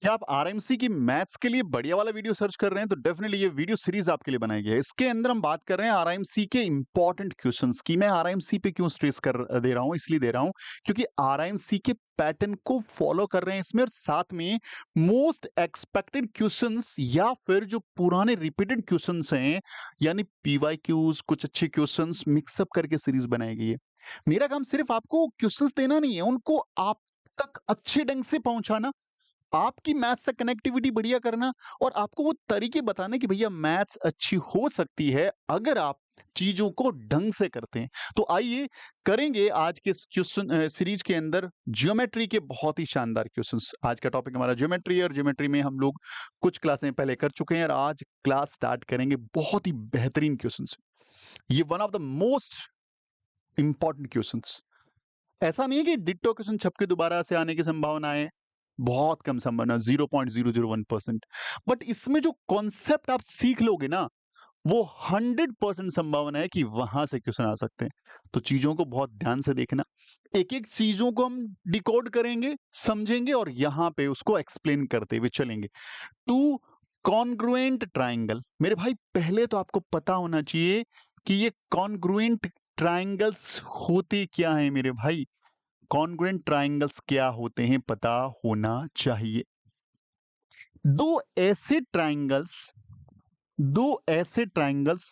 क्या आप आरएमसी की मैथ्स के लिए बढ़िया वाला वीडियो सर्च कर रहे हैं तो डेफिनेटली ये वीडियो सीरीज आपके लिए बनाई गई है। इसके अंदर हम बात कर रहे हैं आरएमसी के इंपॉर्टेंट क्वेश्चंस की। मैं आरएमसी पे क्यों स्ट्रेस कर दे रहा हूं, इसलिए दे रहा हूं क्योंकि आरएमसी के पैटर्न को फॉलो कर रहे हैं इसमें, और साथ में मोस्ट एक्सपेक्टेड क्वेश्चंस या फिर जो पुराने रिपीटेड क्वेश्चंस हैं, यानी पीवाईक्यूज, कुछ अच्छे क्वेश्चंस मिक्सअप करके सीरीज बनाई गई है। मेरा काम सिर्फ आपको क्वेश्चंस देना नहीं है, उनको आप तक अच्छे ढंग से पहुंचाना, आपकी मैथ्स से कनेक्टिविटी बढ़िया करना, और आपको वो तरीके बताने कि भैया मैथ्स अच्छी हो सकती है अगर आप चीजों को ढंग से करते हैं। तो आइए करेंगे आज के इस क्वेश्चन सीरीज के अंदर ज्योमेट्री के बहुत ही शानदार क्वेश्चंस। आज का टॉपिक हमारा ज्योमेट्री है, और ज्योमेट्री में हम लोग कुछ क्लासें पहले कर चुके हैं और आज क्लास स्टार्ट करेंगे बहुत ही बेहतरीन क्वेश्चन से। ये one of the most important questions. ऐसा नहीं है कि डिट्टो क्वेश्चन छप के दोबारा से आने की संभावना है, बहुत कम संभावना, 0.001%। बट इसमें जो कॉन्सेप्ट आप सीख लोगे ना, वो 100% संभावना है कि वहां से क्वेश्चन आ सकते हैं। तो चीजों को बहुत ध्यान से देखना, एक एक चीजों को हम डिकोड करेंगे, समझेंगे, और यहां पे उसको एक्सप्लेन करते हुए चलेंगे। टू कॉन्ग्रुएंट ट्राइंगल, मेरे भाई पहले तो आपको पता होना चाहिए कि ये कॉन्ग्रुएंट ट्राइंगल्स होते क्या है। मेरे भाई कॉन्ग्रुएंट ट्राइंगल्स क्या होते हैं पता होना चाहिए। दो ऐसे ट्राइंगल्स दो ऐसे ट्राइंगल्स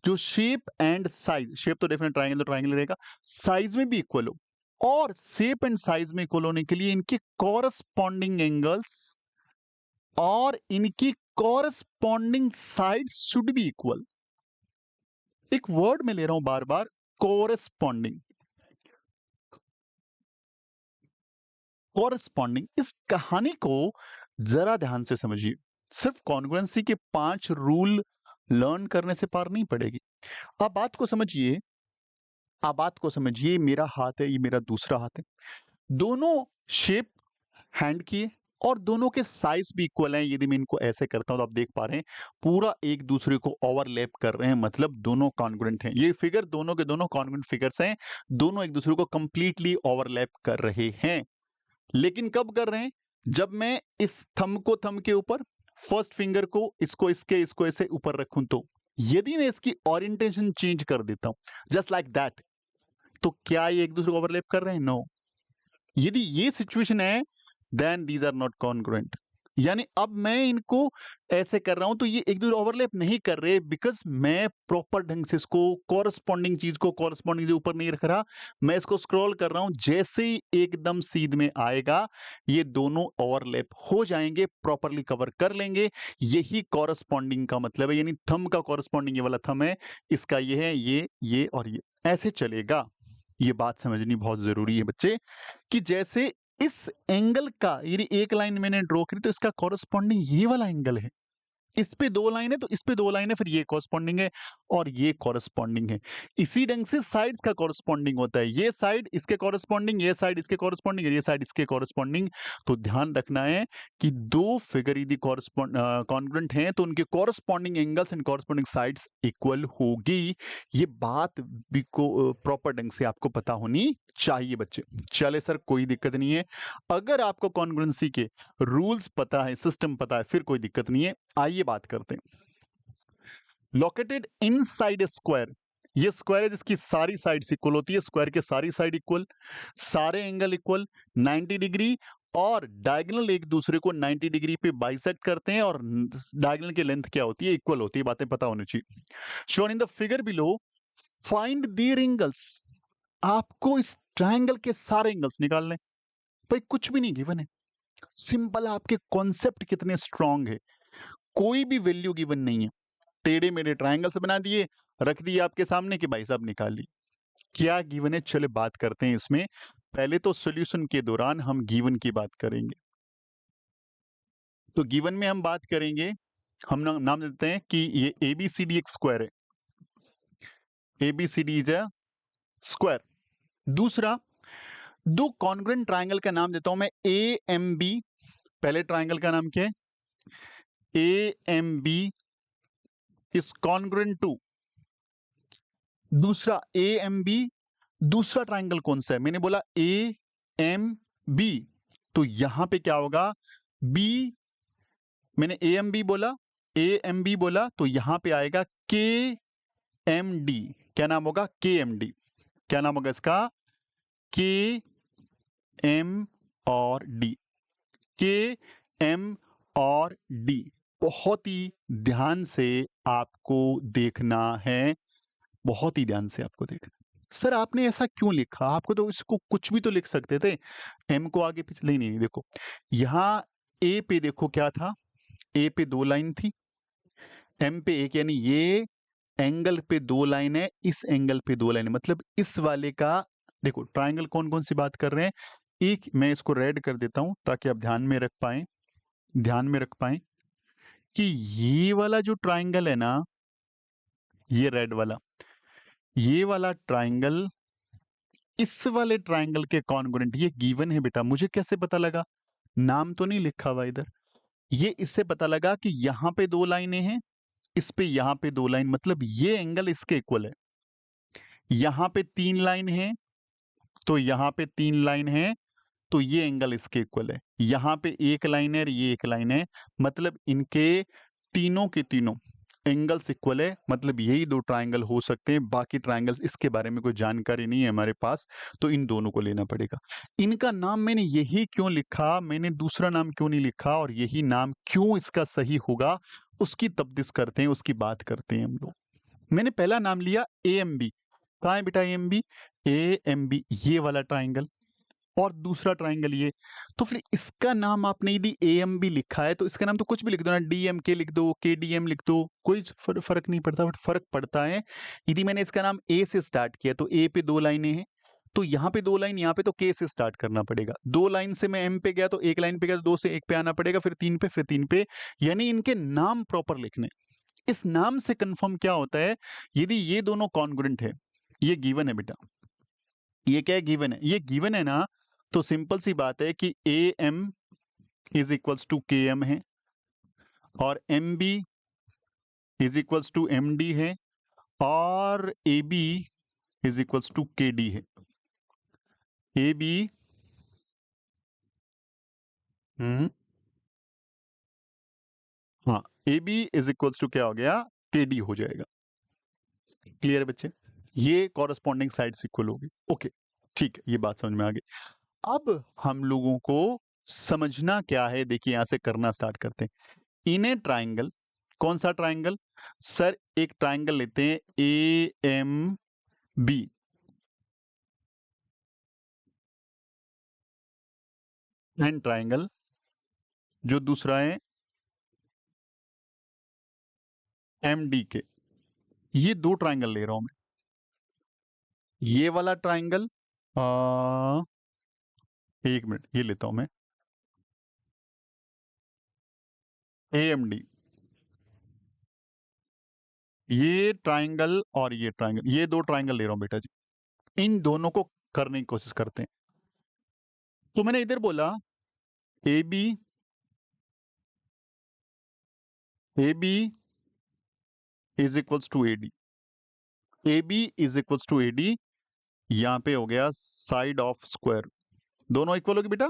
जो शेप एंड साइज, शेप तो डेफिनेट ट्राइंगल तो ट्राइंगल रहेगा, साइज में भी इक्वल हो, और शेप एंड साइज में इक्वल होने के लिए इनके कॉरस्पॉन्डिंग एंगल्स और इनकी corresponding sides should be equal. एक वर्ड में ले रहा हूं बार बार, कॉरस्पॉन्डिंग। कॉरस्पॉन्डिंग, इस कहानी को जरा ध्यान से समझिए। सिर्फ कॉन्ग्रुएंसी के 5 रूल लर्न करने से पार नहीं पड़ेगी। आप बात को समझिए, आप बात को समझिए, मेरा हाथ है, ये मेरा दूसरा हाथ है, दोनों शेप हैंड की है, और दोनों के साइज भी इक्वल हैं। यदि मैं इनको ऐसे करता हूं तो आप देख पा रहे हैं पूरा एक दूसरे को ओवरलैप कर रहे हैं, मतलब दोनों कॉन्ग्रुएंट हैं। ये फिगर दोनों के दोनों कॉन्ग्रुएंट फिगर्स हैं, दोनों एक दूसरे को कंप्लीटली ओवरलैप कर रहे हैं। लेकिन कब कर रहे हैं? जब मैं इस थंब को थंब के ऊपर, फर्स्ट फिंगर को इसको ऐसे ऊपर रखूं तो, यदि मैं इसकी ओरिएंटेशन चेंज कर देता हूं जस्ट लाइक दैट, तो क्या ये एक दूसरे को ओवरलैप कर रहे हैं? नो। यदि ये सिचुएशन है, then these are not congruent. यानी अब मैं इनको ऐसे कर रहा हूं तो ये एक दूसरे ओवरलैप नहीं कर रहे, बिकॉज मैं प्रॉपर ढंग से इसको कॉरस्पॉन्डिंग चीज को कॉरस्पॉन्डिंग के ऊपर नहीं रख रहा। मैं इसको स्क्रॉल कर रहा हूं, जैसे ही एकदम सीध में आएगा ये दोनों ओवरलैप हो जाएंगे, प्रॉपरली कवर कर लेंगे। यही कॉरस्पॉन्डिंग का मतलब है, यानी थंब का कॉरस्पॉन्डिंग ये वाला थंब है, इसका ये है, ये और ये ऐसे चलेगा। ये बात समझनी बहुत जरूरी है बच्चे, कि जैसे इस एंगल का, यदि एक लाइन मैंने ड्रॉ करी तो इसका कॉरस्पॉन्डिंग ये वाला एंगल है, इस पे 2 लाइन है तो इस पे 2 लाइन है, फिर ये कॉरस्पॉन्डिंग है और ये कॉरस्पॉन्डिंग है। इसी ढंग से साइड्स का कॉरस्पॉन्डिंग होता है, ये साइड इसके कॉरस्पॉन्डिंग, ये साइड इसके कॉरस्पॉन्डिंग, और ये साइड इसके कॉरस्पॉन्डिंग। तो ध्यान रखना है कि दो फिगर यदि कॉन्ग्रुएंट हैं तो उनके corresponding angles and corresponding sides equal होगी। ये बात भी को प्रॉपर ढंग से आपको पता होनी चाहिए बच्चे। चले सर, कोई दिक्कत नहीं है, अगर आपको कॉन्ग्रुएंसी के रूल्स पता है, सिस्टम पता है, फिर कोई दिक्कत नहीं है। आइए बात करते हैं। लोकेटेड इनसाइड ए स्क्वायर, ये स्क्वायर है जिसकी सारी साइड्स इक्वल होती है, स्क्वायर के सारी साइड इक्वल, सारे एंगल इक्वल 90 डिग्री, और डायगोनल एक दूसरे को 90 डिग्री पे बाइसेक्ट करते हैं, और डायगोनल की लेंथ क्या होती है? इक्वल होती है। बातें पता होनी चाहिए। Shown in the figure below, find their angles. आपको इस ट्रायंगल के सारे एंगल्स निकालने। भाई कुछ भी नहीं गिवन है, सिंपल। आपके कॉन्सेप्ट कितने स्ट्रांग है, कोई भी वैल्यू गिवन नहीं है, टेढ़े मेढ़े ट्रायंगल्स बना दिए, रख दिए आपके सामने कि भाई साहब निकाल ली। क्या गिवन है? चले बात करते हैं इसमें। पहले तो सॉल्यूशन के दौरान हम गिवन की बात करेंगे। तो गिवन में हम बात करेंगे, हम नाम देते हैं कि ये एबीसीडी एक स्क्वायर है, एबीसीडी इज अ स्क्वायर। दूसरा, दो कॉन्ग्रुएंट ट्रायंगल का नाम देता हूं मैं, ए एम बी। पहले ट्रायंगल का नाम क्या है? A M B is congruent to, दूसरा ए एम बी। दूसरा ट्रायंगल कौन सा है? मैंने बोला ए एम बी। तो यहां पे क्या होगा? बी, मैंने ए एम बी बोला, ए एम बी बोला, तो यहां पे आएगा के एम डी। क्या नाम होगा? के एम डी। क्या नाम होगा इसका? के एम और डी। के एम और डी। बहुत ही ध्यान से आपको देखना है, बहुत ही ध्यान से आपको देखना है। सर आपने ऐसा क्यों लिखा? आपको तो इसको कुछ भी तो लिख सकते थे, एम को आगे पीछे। नहीं नहीं, देखो यहां ए पे देखो क्या था, ए पे 2 लाइन थी, एम पे एक, यानी ये एंगल पे 2 लाइन है, इस एंगल पे 2 लाइन है, मतलब इस वाले का देखो ट्राइंगल कौन कौन सी बात कर रहे हैं। एक मैं इसको रेड कर देता हूं ताकि आप ध्यान में रख पाए, ध्यान में रख पाए कि ये वाला जो ट्राइंगल है ना, ये रेड वाला, ये वाला ट्राइंगल इस वाले ट्राइंगल के कॉन्ग्रुएंट, ये गिवन है बेटा। मुझे कैसे पता लगा? नाम तो नहीं लिखा हुआ इधर, ये इससे पता लगा कि यहां पे 2 लाइनें हैं, इस पे यहां पे 2 लाइन, मतलब ये एंगल इसके इक्वल है। यहां पे 3 लाइन है, तो यहां पे 3 लाइन है, तो ये एंगल इसके इक्वल है। यहां पे 1 लाइन है और ये 1 लाइन है, मतलब इनके तीनों के तीनों एंगल्स इक्वल है, मतलब यही 2 ट्राइंगल हो सकते हैं। बाकी ट्राइंगल्स इसके बारे में कोई जानकारी नहीं है हमारे पास, तो इन दोनों को लेना पड़ेगा। इनका नाम मैंने यही क्यों लिखा, मैंने दूसरा नाम क्यों नहीं लिखा, और यही नाम क्यों इसका सही होगा, उसकी तफ्तीश करते हैं, उसकी बात करते हैं हम लोग। मैंने पहला नाम लिया ए एम बी। कहाँ है बेटा A M B? A M B, ये वाला ट्राइंगल, और दूसरा ट्राइंगल ये। तो फिर इसका नाम आपने यदि ए एम बी लिखा है, तो इसका नाम तो कुछ भी लिख दो ना, डी एम के लिख दो, के डी एम लिख दो, कोई फर्क नहीं पड़ता। बट फर्क पड़ता है यदि मैंने इसका नाम ए से स्टार्ट किया, तो ए पे 2 लाइनें हैं, तो यहाँ पे 2 लाइन, यहाँ पे तो के से स्टार्ट करना पड़ेगा। 2 लाइन से मैं एम पे गया, तो 1 लाइन पे गया, तो 2 से 1 पे आना पड़ेगा, फिर 3 पे, फिर 3 पे, यानी इनके नाम प्रॉपर लिखने। इस नाम से कंफर्म क्या होता है, यदि ये दोनों कॉन्ग्रुएंट है, ये गिवन है बेटा, ये क्या है? गिवन है। ये गिवन है ना, तो सिंपल सी बात है कि A M is equals to K M है, और M B is equals to M D है, और A B is equals to K D है। ए बी, हाँ, A B is equals to क्या हो गया? के डी हो जाएगा। क्लियर है बच्चे? ये कॉरस्पॉन्डिंग साइड्स इक्वल होगी। ओके, ठीक है, ये बात समझ में आ गई। अब हम लोगों को समझना क्या है, देखिए यहां से करना स्टार्ट करते हैं। इन ए ट्राइंगल, कौन सा ट्राइंगल? सर एक ट्राइंगल लेते हैं A M B, and triangle जो दूसरा है एम डी के। ये 2 ट्राइंगल ले रहा हूं मैं। ये वाला ट्राइंगल, एक मिनट, ये लेता हूं मैं, ए एम डी, ये ट्राइंगल और ये ट्राइंगल, ये 2 ट्राइंगल ले रहा हूं बेटा जी। इन दोनों को करने की कोशिश करते हैं। तो मैंने इधर बोला A B, A B is equals to A D, A B is equals to A D, यहां पे हो गया साइड ऑफ स्क्वायर, दोनों इक्वल होगी बेटा,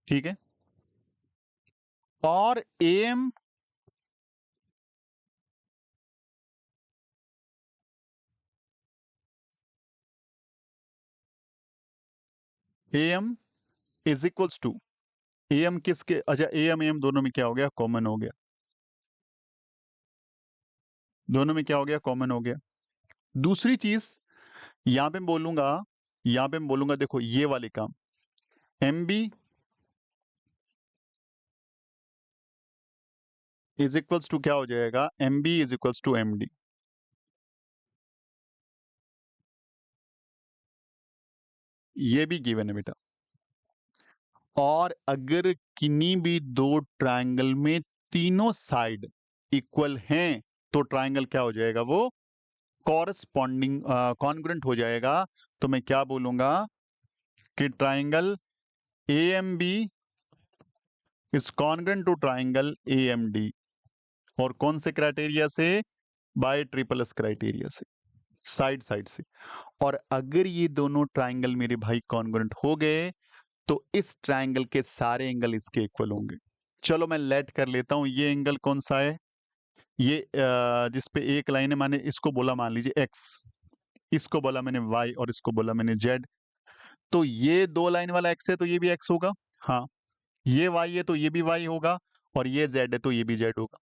ठीक है। और A M A M is equals to, A M किसके, अच्छा ए एम दोनों में क्या हो गया? कॉमन हो गया, दोनों में क्या हो गया? कॉमन हो गया। दूसरी चीज यहां पे मैं बोलूंगा, यहां पे मैं बोलूंगा, देखो ये वाले काम, M B is equals to क्या हो जाएगा? M B is equals to M D. ये भी गिवन है बेटा। और अगर किन्हीं भी 2 ट्रायंगल में तीनों साइड इक्वल हैं, तो ट्रायंगल क्या हो जाएगा? वो कॉरस्पॉन्डिंग कॉन्ग्रुएंट हो जाएगा। तो मैं क्या बोलूंगा कि triangle A M B is congruent to triangle A M D, और कौन से क्राइटेरिया से? बाय ट्रिपल एस क्राइटेरिया से, साइड साइड से। और अगर ये दोनों ट्रायंगल मेरे भाई कॉन्ग्रुएंट हो गए, तो इस ट्रायंगल के सारे एंगल इसके इक्वल होंगे। चलो मैं लेट कर लेता हूं, ये एंगल कौन सा है, ये जिस पे एक लाइन है, मैंने इसको बोला मान लीजिए x, इसको बोला मैंने y और इसको बोला मैंने z। तो ये दो लाइन वाला x है तो ये भी x होगा, हाँ। ये y है तो ये भी y होगा, और ये z है तो ये भी z होगा।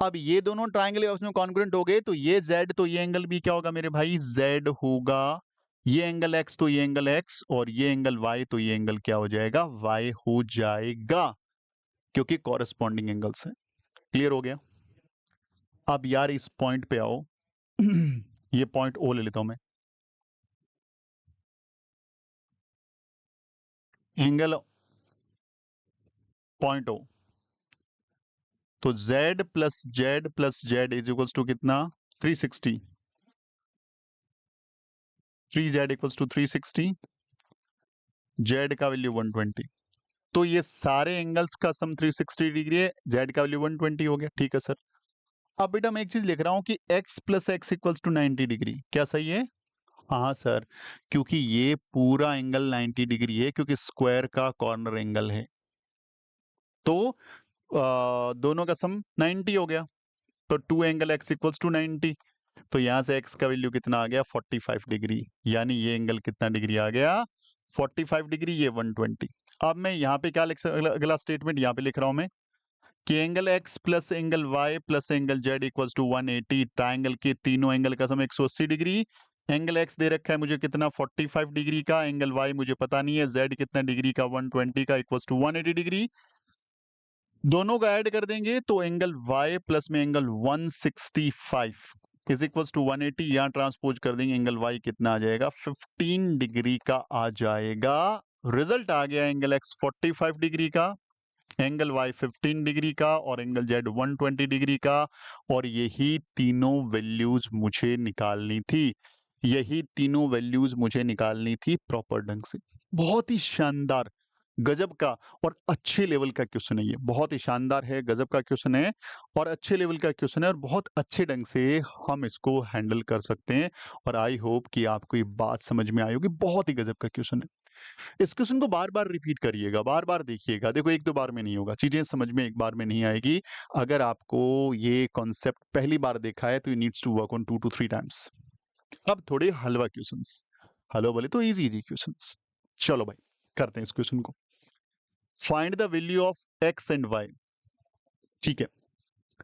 अब ये दोनों ट्रायंगल आपस में कॉन्ग्रुएंट हो गए, तो ये z तो ये एंगल भी क्या होगा मेरे भाई, z होगा। ये एंगल x तो ये एंगल x, और ये एंगल y तो ये एंगल क्या हो जाएगा, y हो जाएगा, क्योंकि कॉरेस्पॉन्डिंग एंगल्स है। क्लियर हो गया। अब यार इस पॉइंट पे आओ ये पॉइंट ओ ले लेता हूं मैं, एंगल पॉइंट ओ, तो z plus z is equals to कितना, 360, 3z इक्वल्स टू 360, z का वैल्यू 120। तो ये सारे एंगल्स का सम 360 डिग्री है, z का वैल्यू 120 हो गया, ठीक है सर। अब बेटा मैं एक चीज लिख रहा हूं कि x plus x equals to 90 degree, क्या सही है, हाँ सर, क्योंकि ये पूरा एंगल 90 डिग्री है, क्योंकि स्क्वायर का कॉर्नर एंगल है। तो दोनों का सम 90 हो गया, तो 2 एंगल x इक्वल्स टू 90। तो यहां से x का वैल्यू कितना आ गया, 45 डिग्री, यानी ये एंगल कितना डिग्री आ गया, 45 डिग्री, ये 120। अब मैं यहाँ पे क्या लिख अगला स्टेटमेंट यहाँ पे लिख रहा हूं मैं, कि angle x plus angle y plus angle z equals to 180, triangle के तीनों एंगल का सम 180 डिग्री। एंगल x दे रखा है मुझे कितना, 45 डिग्री का, एंगल y मुझे पता नहीं है, z कितना डिग्री का, 120 का, इक्वल्स टू 180 डिग्री। दोनों का ऐड कर देंगे तो एंगल y प्लस में एंगल 165 इज इक्वल्स टू 180, यहां ट्रांसपोज कर देंगे, एंगल y कितना आ जाएगा, 15 डिग्री का आ जाएगा। रिजल्ट आ गया एंगल x 45 डिग्री का, एंगल y 15 डिग्री का, और एंगल z 120 डिग्री का। और यही तीनों वैल्यूज मुझे निकालनी थी, यही तीनों वैल्यूज मुझे निकालनी थी प्रॉपर ढंग से। बहुत ही शानदार, गजब का और अच्छे लेवल का क्वेश्चन है ये, बहुत ही शानदार है, गजब का क्वेश्चन है और अच्छे लेवल का क्वेश्चन है, और बहुत अच्छे ढंग से हम इसको हैंडल कर सकते हैं। और आई होप कि आपको ये बात समझ में आई होगी, बहुत ही गजब का क्वेश्चन है। इस क्वेश्चन को बार बार रिपीट करिएगा, बार बार देखिएगा, देखो एक दो बार में नहीं होगा, चीजें समझ में एक बार में नहीं आएगी। अगर आपको ये कॉन्सेप्ट पहली बार देखा है तो you needs to work on 2 to 3 times. अब थोड़े हलवा क्वेश्चंस, हलवा बोले तो इजी इजी क्वेश्चंस। चलो भाई करते हैं इस क्वेश्चन को। Find the value of x and y. ठीक है,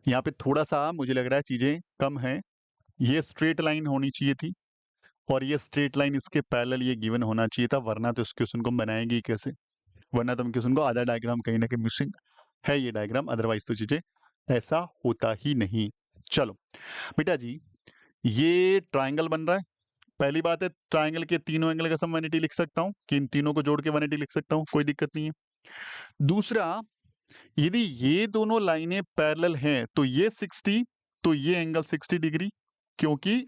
यहाँ पे थोड़ा सा मुझे लग रहा है चीजें कम है, ये स्ट्रेट लाइन होनी चाहिए थी, और ये स्ट्रेट लाइन इसके पैरेलल ये गिवन होना चाहिए था, वरना तो इस क्वेश्चन को हम बनाएंगे ही कैसे, वरना तो हम क्वेश्चन को आधा डायग्राम कहीं ना कहीं मिसिंग है ये डायग्राम, अदरवाइज तो चीजें ऐसा होता ही नहीं। चलो बेटा जी, ये ट्राइंगल बन रहा है। पहली बात है, ट्राइंगल के तीनों एंगल का सम 180 लिख सकता हूँ, कि इन तीनों को जोड़ के 180 लिख सकता हूँ, कोई दिक्कत नहीं है। दूसरा, यदि ये दोनों लाइनें पैरेलल हैं तो ये 60, तो ये एंगल 60 डिग्री, क्योंकि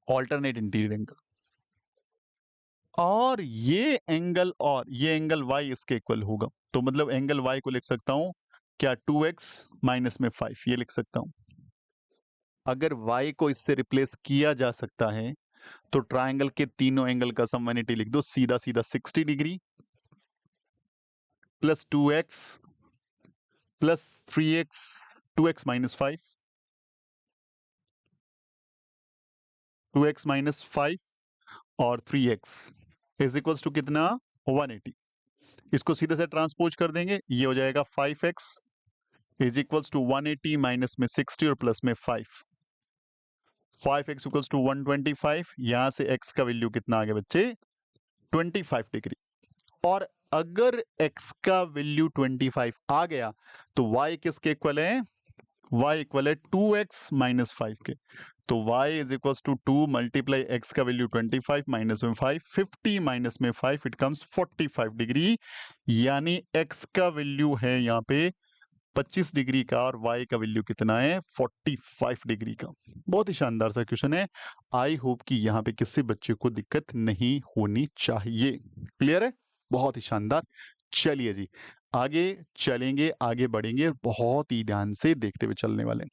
ऑल्टरनेट इंटीरियर एंगल। और ये एंगल y इसके इक्वल होगा, तो मतलब एंगल y को लिख सकता हूं क्या, 2x माइनस में 5, ये लिख सकता हूं। अगर y को इससे रिप्लेस किया जा सकता है तो ट्राइंगल के तीनों एंगल का सम 180 लिख दो, सीधा सीधा 60 degree plus 2x plus 3x, 2x minus 5, 2x minus 5 और 3x इज इक्वल्स टू कितना, 180। इसको सीधे से ट्रांसपोज कर देंगे, ये हो जाएगा 5x is equals to 180 minus में 60 और प्लस में 5, 5x इक्वल्स टू 125। यहां से x का वैल्यू कितना आ गया बच्चे, 25 डिग्री। और अगर x का वैल्यू 25 आ गया तो y किसके इक्वल है, y इक्वल है 2x माइनस 5 के। तो y is equals to 2 multiply x का वैल्यू 25 माइनस में 5, 50 माइनस में 5 इट कम्स 45 डिग्री, यानी x का वैल्यू है यहाँ पे 25 डिग्री का, और y का वैल्यू कितना है, 45 डिग्री का। बहुत ही शानदार सा क्वेश्चन है, आई होप कि यहाँ पे किसी बच्चे को दिक्कत नहीं होनी चाहिए। क्लियर है, बहुत ही शानदार। चलिए जी, आगे चलेंगे, आगे बढ़ेंगे, बहुत ही ध्यान से देखते हुए चलने वाले हैं।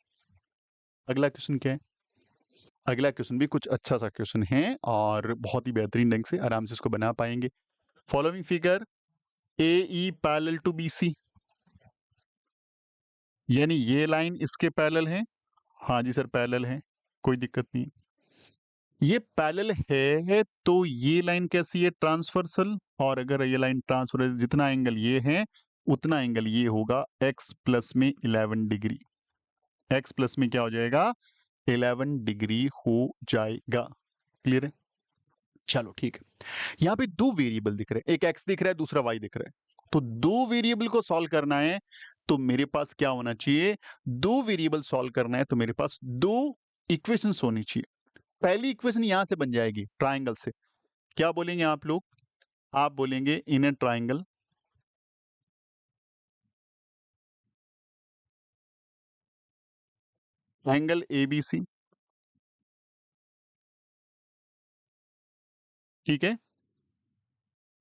अगला क्वेश्चन क्या है, अगला क्वेश्चन भी कुछ अच्छा सा क्वेश्चन है, और बहुत ही बेहतरीन ढंग से आराम से इसको बना पाएंगे। Following figure AE parallel to BC, यानी ये लाइन इसके पैरेलल है। हाँ जी सर पैरेलल है, कोई दिक्कत नहीं। ये पैरेलल है तो ये लाइन कैसी है, ट्रांसवर्सल, और अगर ये लाइन ट्रांसवर्सल जितना एंगल ये है उतना एंगल ये होगा, x प्लस में 11 डिग्री। x प्लस में क्या हो जाएगा, 11 डिग्री हो जाएगा। क्लियर है? चलो ठीक है। यहाँ पे दो वेरिएबल दिख रहे हैं, एक x दिख रहा है दूसरा y दिख रहा है। तो दो वेरिएबल को सॉल्व करना है तो मेरे पास क्या होना चाहिए, दो वेरिएबल सॉल्व करना है तो मेरे पास दो इक्वेशंस होनी चाहिए। पहली इक्वेशन यहां से बन जाएगी ट्राइंगल से। क्या बोलेंगे आप लोग, आप बोलेंगे इन ए ट्राइंगल एंगल ABC, ठीक है।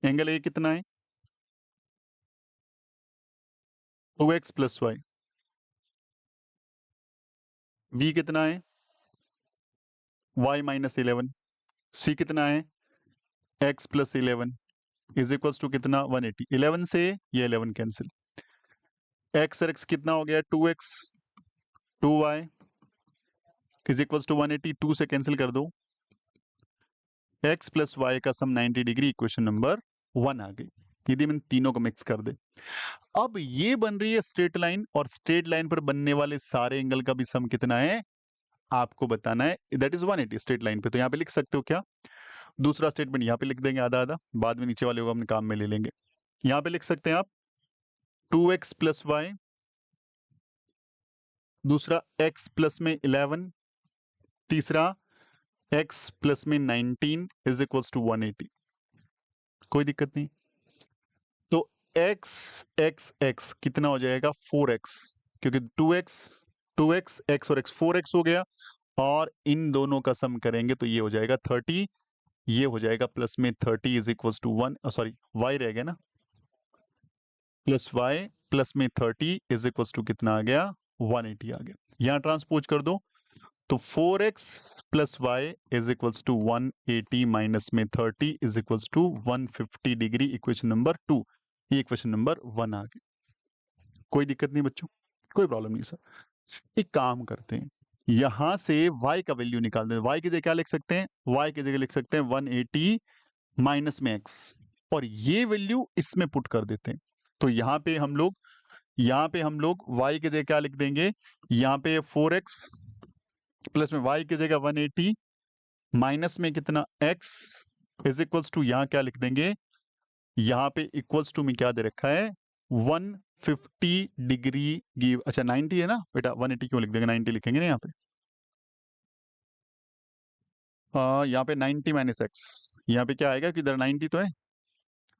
एंगल ए कितना है, 2x प्लस वाई। बी कितना है, y माइनस 11। सी कितना है, x plus 11 is equals to कितना, 180। 11 से ये 11 कैंसिल, x और x कितना हो गया, 2x 2y is equals to 180। 2 से कैंसिल कर दो, x प्लस वाई का सम 90 डिग्री, इक्वेशन नंबर 1 आ गई। यदि मैंने तीनों को मिक्स कर दे, अब ये बन रही है स्ट्रेट लाइन, और स्ट्रेट लाइन पर बनने वाले सारे एंगल का भी सम कितना है आपको बताना है, दैट इज 180 स्ट्रेट लाइन पे। तो यहाँ पे लिख सकते हो क्या, दूसरा स्टेटमेंट यहाँ पे लिख देंगे आधा आधा, बाद में नीचे वाले को अपने काम में ले लेंगे। यहाँ पे लिख सकते हैं आप 2x प्लस वाई, दूसरा x प्लस में 11, तीसरा x प्लस में 19 इज इक्वल्स टू 180। कोई दिक्कत नहीं। तो x x x कितना हो जाएगा, 4x, क्योंकि 2x 2x x और x 4x हो गया, और इन दोनों का सम करेंगे तो ये हो जाएगा 30, ये हो जाएगा प्लस में 30 is equals to 1, sorry y रह गया ना, प्लस y प्लस में 30 इज इक्वल्स टू कितना आ गया, 180 आ गया। यहां ट्रांसपोज कर दो तो 4x plus y is equals to 180 minus में 30 is equals to 150 degree, equation number 2। ये इक्वेशन नंबर 1 आ गई। कोई दिक्कत नहीं बच्चों, कोई प्रॉब्लम नहीं सर। एक काम करते हैं, यहां से y का वैल्यू निकाल दें। y की जगह क्या लिख सकते हैं, y की जगह लिख सकते हैं 180 माइनस में x, और ये वैल्यू इसमें पुट कर देते हैं। तो यहाँ पे हम लोग y की जगह क्या लिख देंगे, यहाँ पे 4x प्लस में y की जगह 180 माइनस में कितना x इज इक्वल्स टू, यहाँ क्या लिख देंगे, यहाँ पे इक्वल्स टू में क्या दे रखा है, 150 डिग्री गिव, अच्छा 90 है ना बेटा, 180 क्यों लिख देंगे, 90 लिखेंगे ना यहाँ पे। यहाँ पे 90 माइनस एक्स, यहाँ पे क्या आएगा कि इधर 90 तो है,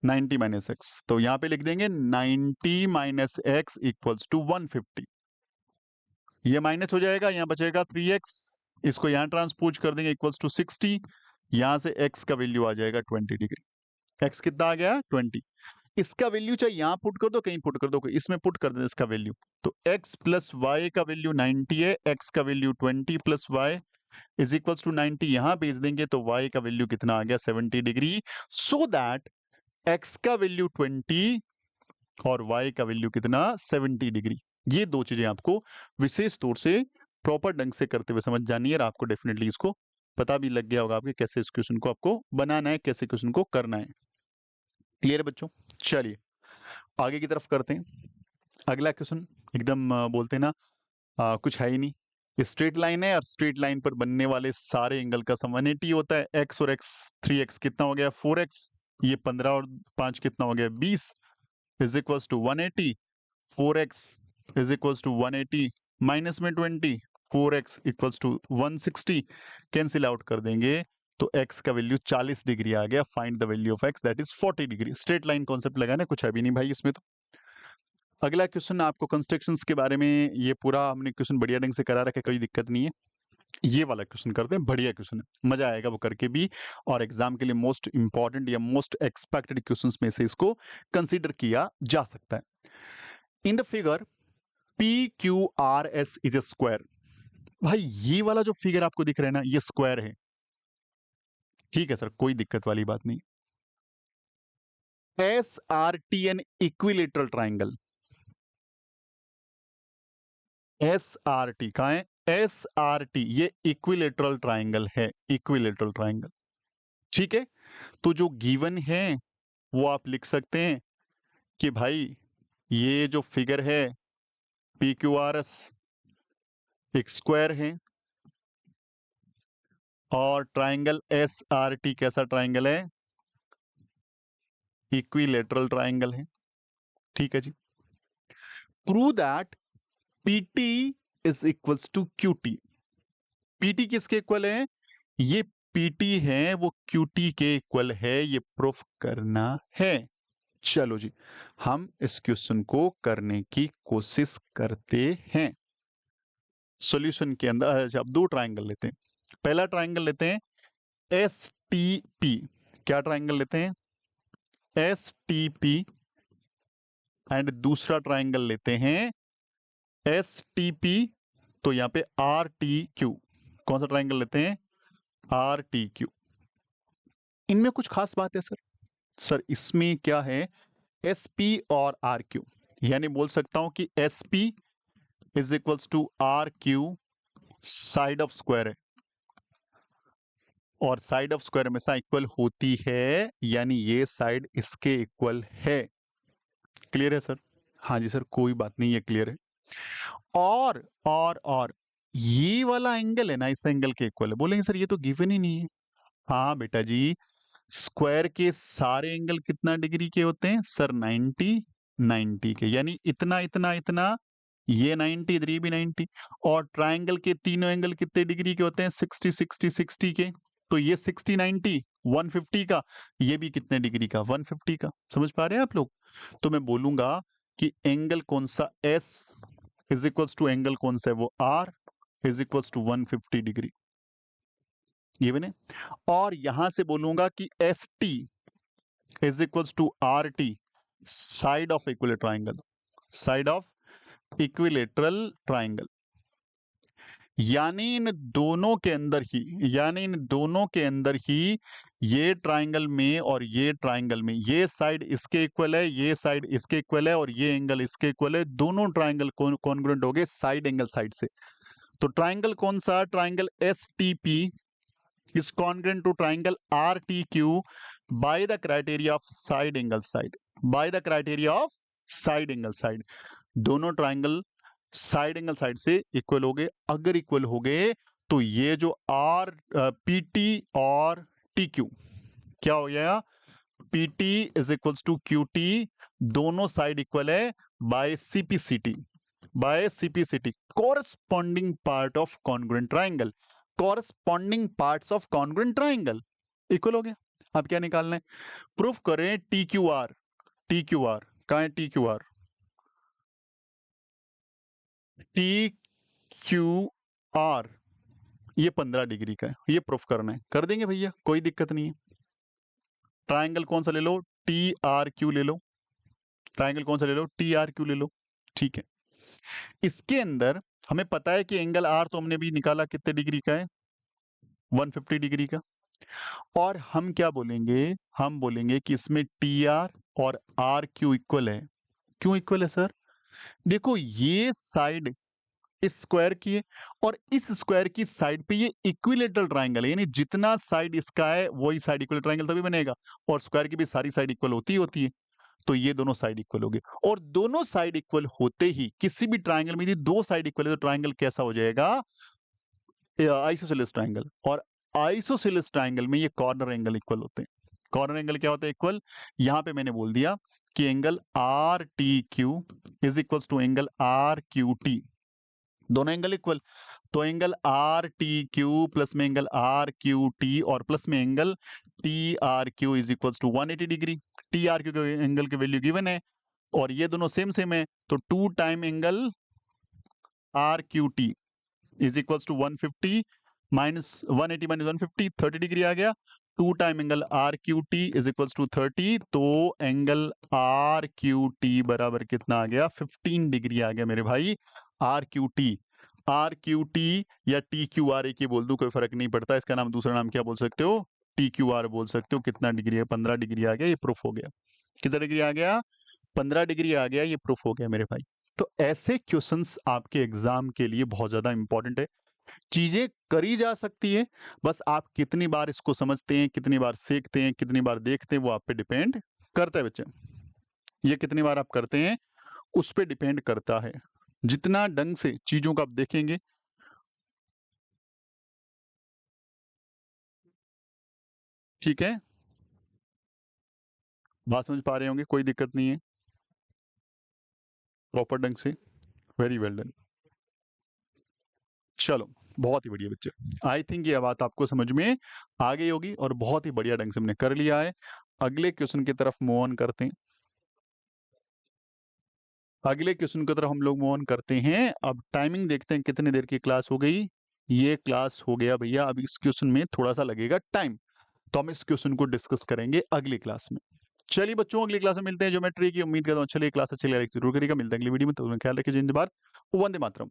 90 माइनस एक्स, तो यहाँ पे लिख देंगे 90 माइनस एक्स इक्वल्स टू 150। ये माइनस हो जाएगा, यहाँ बचेगा 3x, इसको यहाँ ट्रांसपोज कर देंगे इक्वल्स टू 60, यहाँ से x का वैल्यू आ जाएगा 20 डिग्री। x कितना आ गया, 20। इसका वैल्यू चाहे यहाँ पुट कर दो कहीं पुट कर दो, इसमें पुट कर दें इसका वैल्यू, तो x प्लस वाई का वैल्यू 90 है, x का value 20 plus y is equals to 90, यहां भेज देंगे तो y का वैल्यू कितना आ गया, 70 डिग्री। सो दैट x का वैल्यू 20 और y का वैल्यू कितना, 70 डिग्री। ये दो चीजें आपको विशेष तौर से प्रॉपर ढंग से करते हुए समझ जानी है, और आपको डेफिनेटली इसको पता भी लग गया होगा आपके कैसे इस क्वेश्चन को आपको बनाना है, कैसे क्वेश्चन को करना है। क्लियर है बच्चों? चलिए आगे की तरफ करते हैं। अगला क्वेश्चन एकदम बोलते हैं ना, कुछ है ही नहीं, स्ट्रेट लाइन है और स्ट्रेट लाइन पर बनने वाले सारे एंगल का सम 180 होता है। x और x 3x कितना हो गया, 4x, ये 15 और 5 कितना हो गया, 20 is equals to 180। 4x is equals to 180 minus में 20, 4x equals to 160, cancel out कर देंगे तो x का वैल्यू 40 डिग्री आ गया। Find the value of x that is 40 degree. Straight line concept लगाना, कुछ है भी नहीं भाई इसमें तो। अगला क्वेश्चन आपको कंस्ट्रक्शंस के बारे में, ये पूरा हमने क्वेश्चन बढ़िया ढंग से करा रखा है, कोई दिक्कत नहीं है। ये वाला क्वेश्चन करते हैं, बढ़िया क्वेश्चन है, मजा आएगा वो करके भी, और एग्जाम के लिए मोस्ट इंपॉर्टेंट या मोस्ट एक्सपेक्टेड क्वेश्चंस में से इसको कंसीडर किया जा सकता है। इन the figure PQRS is a square. भाई ये वाला जो फिगर आपको दिख रहा है ना, ये स्क्वायर है, ठीक है सर, कोई दिक्कत वाली बात नहीं। S R T an equilateral triangle, S R T कहाँ है, एस आर टी ये इक्विलेटरल ट्राइंगल है, इक्विलेटरल ट्राइंगल। ठीक है, तो जो गिवन है वो आप लिख सकते हैं कि भाई ये जो फिगर है पी क्यू आर एस एक स्क्वायर है और ट्राइंगल एस आर टी कैसा ट्राइंगल है, इक्विलेटरल ट्राइंगल है। ठीक है जी, prove that P T is equals to Q T. PT किसके इक्वल है, ये पीटी है वो क्यूटी के इक्वल है, ये प्रूफ करना है। चलो जी, हम इस क्वेश्चन को करने की कोशिश करते हैं। सॉल्यूशन के अंदर अच्छा, अब दो ट्राइंगल लेते हैं। पहला ट्राइंगल लेते हैं एस टी पी। क्या ट्राइंगल लेते हैं, एस टी पी। एंड दूसरा ट्राइंगल लेते हैं एस टी पी, तो यहां पे आर टी क्यू। कौन सा ट्राइंगल लेते हैं, आर टी क्यू। इनमें कुछ खास बात है सर, सर इसमें क्या है, एस पी और आर क्यू, यानी बोल सकता हूं कि S P is equals to R Q side of square है, और साइड ऑफ स्क्वायर हमेशा इक्वल होती है, यानी ये साइड इसके इक्वल है। क्लियर है सर, हाँ जी सर, कोई बात नहीं, ये क्लियर है। और ये वाला एंगल है ना इस एंगल के इक्वल है, बोलेंगे सर ये तो गिवन ही नहीं है। हाँ बेटा जी, स्क्वायर के सारे एंगल कितना डिग्री के होते हैं सर, 90 90 के, यानी इतना इतना इतना, ये 90, इधर ये भी 90। और ट्राइंगल के तीनों एंगल कितने डिग्री के होते हैं, 60 60 60 के। तो ये 60 90 150 का, ये भी कितने डिग्री का, 150 का। समझ पा रहे हैं आप लोग। तो मैं बोलूंगा कि एंगल कौन सा S is equals to angle कौन सा है वो R is equals to 150 degree, ये बने। और यहां से बोलूंगा कि S T is equals to R T side of equilateral triangle, side of equilateral triangle. यानी इन दोनों के अंदर ही, यानी इन दोनों के अंदर ही ये ट्राइंगल में और ये ट्राइंगल में, ये साइड इसके इक्वल है, ये साइड इसके इक्वल है, और ये एंगल इसके इक्वल है। दोनों ट्राइंगल कॉन्ग्रुएंट हो गए साइड एंगल साइड से। तो ट्राइंगल कौन सा, triangle S T P is congruent to triangle RTQ by the criteria of side angle side, by the criteria of side angle side। दोनों ट्राइंगल साइड एंगल साइड से equal हो गए। अगर equal हो गए तो ये जो आर पी टी और टी क्यू क्या हो गया, P T is equals to Q T, दोनों साइड इक्वल है by CPCT, by CPCT corresponding part of congruent triangle, corresponding parts of congruent triangle equal हो गया। अब क्या निकालना है, प्रूफ करें T Q are, T Q are कहां है, T Q are, T Q are ये 15 डिग्री का है, ये प्रूफ करना है, कर देंगे भैया, कोई दिक्कत नहीं है। ट्राइंगल कौन सा ले लो, टी आर क्यू ले लो, ट्राइंगल कौन सा ले लो, टी आर क्यू ले लो। ठीक है, इसके अंदर हमें पता है कि एंगल आर तो हमने भी निकाला कितने डिग्री का है, 150 डिग्री का। और हम क्या बोलेंगे, हम बोलेंगे कि इसमें टी आर और आर क्यू इक्वल है। क्यों इक्वल है सर, देखो ये साइड इस स्क्वायर की है और इस स्क्वायर की साइड पे ये इक्विलेटरल ट्राइंगल है, यानी जितना साइड इसका है वही साइड इक्वल ट्राइंगल तभी बनेगा। और स्क्वायर की भी सारी साइड इक्वल होती है। तो ये दोनों साइड इक्वल हो गए, और दोनों साइड इक्वल होते ही किसी भी ट्राइंगल में यदि दो साइड इक्वल है तो ट्राइंगल कैसा हो जाएगा, आइसोसेलेस ट्राइंगल। और आइसोसेलेस ट्राइंगल में ये कॉर्नर एंगल इक्वल होते हैं। कॉर्नर एंगल क्या होता है, इक्वल। यहां पे मैंने बोल दिया कि angle R T Q is equals to angle R Q T, दोनों एंगल इक्वल। तो angle R T Q plus में एंगल आर क्यू टी और प्लस में angle T R Q is equals to 180 degree. T R Q के angle की value given है और ये दोनों सेम सेम है, तो 2 time angle R Q T is equals to 150 minus 180 minus 150, 30 degree आ गया। 2 time angle R Q T is equals to 30, तो एंगल आर क्यू टी बराबर कितना आ गया, 15 डिग्री आ गया मेरे भाई। R Q T, R Q T या टी क्यू आर एक ही बोल दूं कोई फर्क नहीं पड़ता, इसका नाम दूसरा नाम क्या बोल सकते हो, टी क्यू आर बोल सकते हो। कितना डिग्री है, 15 डिग्री आ गया, ये प्रूफ हो गया। कितना डिग्री आ गया? 15 डिग्री आ गया, ये प्रूफ हो गया मेरे भाई। तो ऐसे क्वेश्चंस आपके एग्जाम के लिए बहुत ज्यादा इंपॉर्टेंट है। चीजें करी जा सकती है, बस आप कितनी बार इसको समझते हैं, कितनी बार सीखते हैं, कितनी बार देखते हैं, वो आप पे डिपेंड करता है बच्चे। ये कितनी बार आप करते हैं उस पे डिपेंड करता है। जितना ढंग से चीजों को आप देखेंगे, ठीक है, बात समझ पा रहे होंगे, कोई दिक्कत नहीं है, प्रॉपर ढंग से। Very well done. चलो, बहुत ही बढ़िया बच्चे। आई थिंक ये बात आपको समझ में आ गई होगी और बहुत ही बढ़िया ढंग से हमने कर लिया है। अगले क्वेश्चन की तरफ मूव ऑन करते हैं। अगले क्वेश्चन की तरफ हम लोग मूव ऑन करते हैं। अब टाइमिंग देखते हैं कितनी देर की क्लास हो गई। ये क्लास हो गया भैया, अब इस क्वेश्चन में थोड़ा सा लगेगा टाइम, तो हम इस क्वेश्चन को डिस्कस करेंगे अगली क्लास में। चलिए बच्चों, अगली क्लास में मिलते हैं ज्योमेट्री की। उम्मीद करता हूँ चलिए क्लास अच्छी लगी, जरूर करिएगा। मिलते हैं अगली वीडियो में, तो ख्याल रखिए। जिंदाबाद, वंदे मातरम।